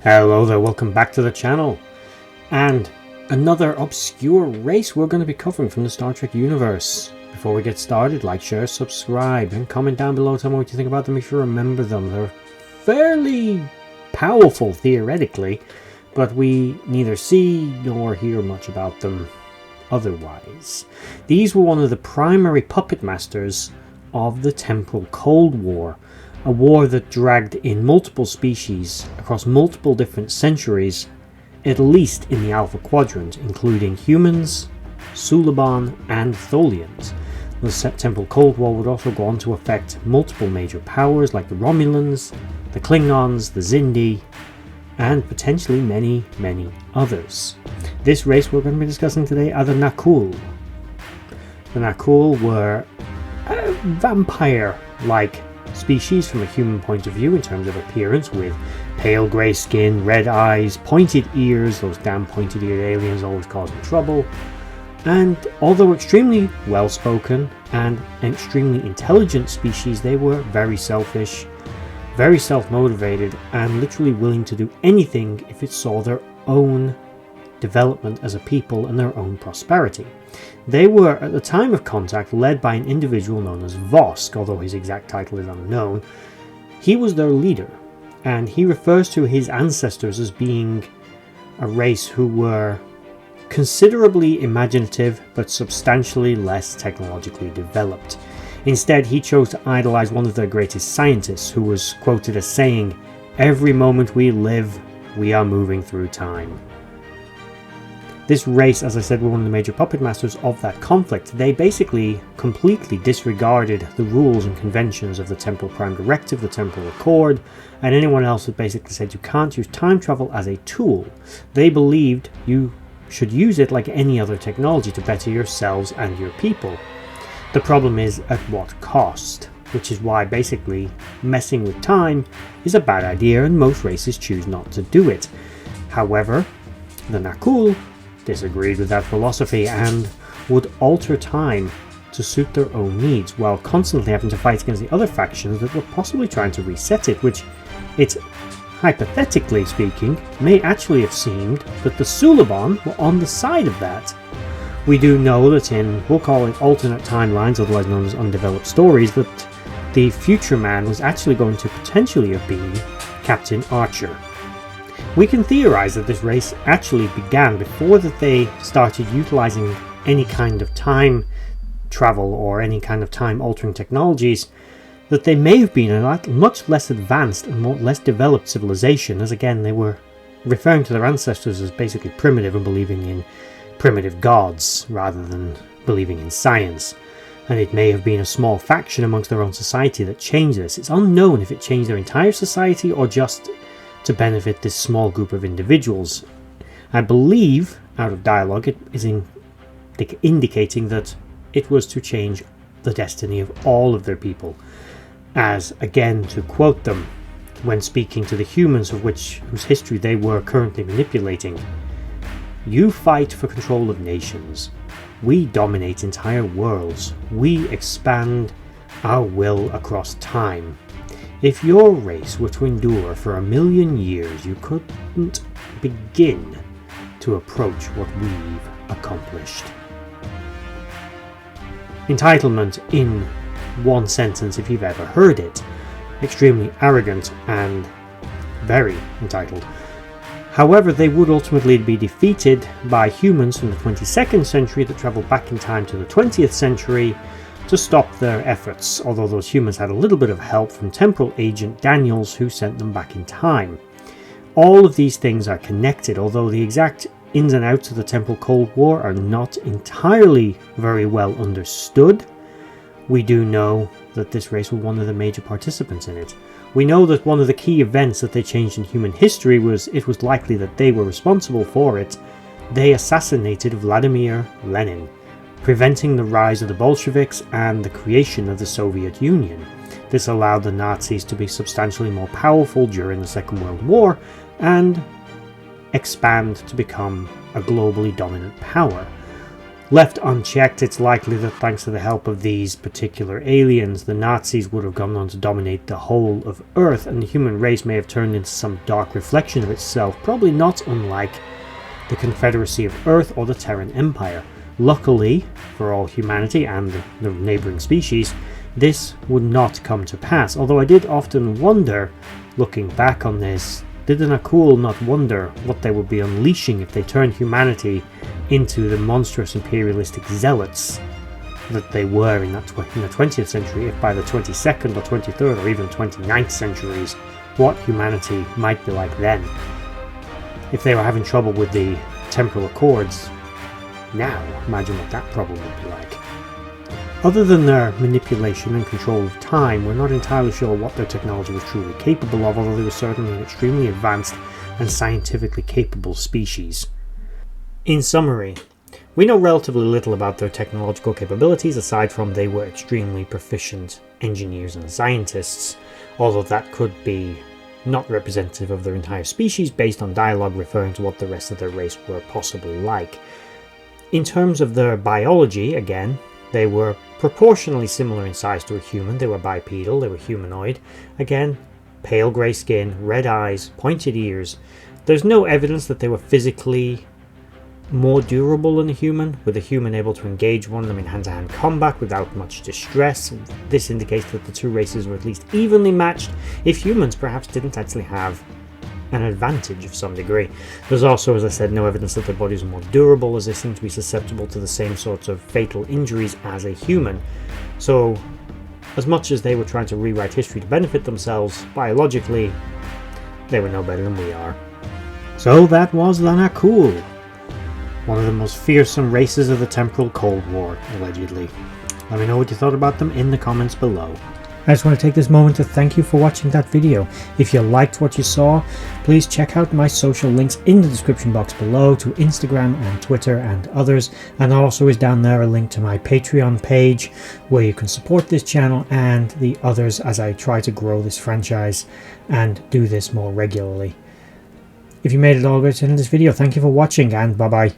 Hello there, welcome back to the channel. And another obscure race we're going to be covering from the Star Trek universe. Before we get started, like, share, subscribe, and comment down below. Tell me what you think about them if you remember them. They're fairly powerful theoretically, but we neither see nor hear much about them otherwise. These were one of the primary puppet masters of the Temporal Cold War. A war that dragged in multiple species across multiple different centuries, at least in the Alpha Quadrant, including humans, Suliban, and Tholians. The Temporal Cold War would also go on to affect multiple major powers like the Romulans, the Klingons, the Xindi, and potentially many, many others. This race we're going to be discussing today are the Nakul. The Nakul were a vampire-like species from a human point of view in terms of appearance, with pale grey skin, red eyes, pointed ears. Those damn pointed eared aliens always causing trouble. And although extremely well spoken and an extremely intelligent species, they were very selfish, very self-motivated, and literally willing to do anything if it saw their own development as a people and their own prosperity. They were, at the time of contact, led by an individual known as Vosk, although his exact title is unknown. He was their leader, and he refers to his ancestors as being a race who were considerably imaginative but substantially less technologically developed. Instead, he chose to idolize one of their greatest scientists, who was quoted as saying, "Every moment we live, we are moving through time." This race, as I said, were one of the major puppet masters of that conflict. They basically completely disregarded the rules and conventions of the Temporal Prime Directive, the Temporal Accord, and anyone else that basically said you can't use time travel as a tool. They believed you should use it like any other technology to better yourselves and your people. The problem is, at what cost? Which is why basically messing with time is a bad idea, and most races choose not to do it. However, the Nakul disagreed with that philosophy and would alter time to suit their own needs, while constantly having to fight against the other factions that were possibly trying to reset it, which, it's hypothetically speaking, may actually have seemed that the Suliban were on the side of that. We do know that in, we'll call it alternate timelines, otherwise known as undeveloped stories, that the future man was actually going to potentially have been Captain Archer. We can theorize that this race actually began before that they started utilizing any kind of time travel or any kind of time altering technologies, that they may have been a much less advanced and less developed civilization, as again they were referring to their ancestors as basically primitive and believing in primitive gods rather than believing in science. And it may have been a small faction amongst their own society that changed this. It's unknown if it changed their entire society or just to benefit this small group of individuals. I believe, out of dialogue, it is indicating that it was to change the destiny of all of their people, as, again, to quote them when speaking to the humans of whose history they were currently manipulating, "You fight for control of nations. We dominate entire worlds. We expand our will across time. If your race were to endure for 1,000,000 years, you couldn't begin to approach what we've accomplished." Entitlement in one sentence, if you've ever heard it. Extremely arrogant and very entitled. However, they would ultimately be defeated by humans from the 22nd century that travelled back in time to the 20th century to stop their efforts, although those humans had a little bit of help from temporal agent Daniels, who sent them back in time. All of these things are connected, although the exact ins and outs of the Temporal Cold War are not entirely very well understood. We do know that this race was one of the major participants in it. We know that one of the key events that they changed in human history was it was likely that they were responsible for it. They assassinated Vladimir Lenin, preventing the rise of the Bolsheviks and the creation of the Soviet Union. This allowed the Nazis to be substantially more powerful during the Second World War and expand to become a globally dominant power. Left unchecked, it's likely that thanks to the help of these particular aliens, the Nazis would have gone on to dominate the whole of Earth, and the human race may have turned into some dark reflection of itself, probably not unlike the Confederacy of Earth or the Terran Empire. Luckily for all humanity and the neighbouring species, this would not come to pass, although I did often wonder, looking back on this, did the Nakul not wonder what they would be unleashing if they turned humanity into the monstrous imperialistic zealots that they were in the 20th century, if by the 22nd or 23rd or even 29th centuries, what humanity might be like then. If they were having trouble with the temporal accords, now imagine what that problem would be like. Other than their manipulation and control of time, we're not entirely sure what their technology was truly capable of, although they were certainly an extremely advanced and scientifically capable species. In summary, we know relatively little about their technological capabilities aside from they were extremely proficient engineers and scientists, although that could be not representative of their entire species based on dialogue referring to what the rest of their race were possibly like. In terms of their biology, again, they were proportionally similar in size to a human. They were bipedal, they were humanoid. Again, pale grey skin, red eyes, pointed ears. There's no evidence that they were physically more durable than a human, with a human able to engage one of them in hand-to-hand combat without much distress. This indicates that the two races were at least evenly matched, if humans perhaps didn't actually have an advantage of some degree. There's also, as I said, no evidence that their bodies are more durable, as they seem to be susceptible to the same sorts of fatal injuries as a human. So, as much as they were trying to rewrite history to benefit themselves, biologically, they were no better than we are. So that was the Nakul, one of the most fearsome races of the temporal Cold War, allegedly. Let me know what you thought about them in the comments below. I just want to take this moment to thank you for watching that video. If you liked what you saw, please check out my social links in the description box below to Instagram and Twitter and others, and also is down there a link to my Patreon page where you can support this channel and the others as I try to grow this franchise and do this more regularly. If you made it all the way to the end of this video, thank you for watching and bye bye.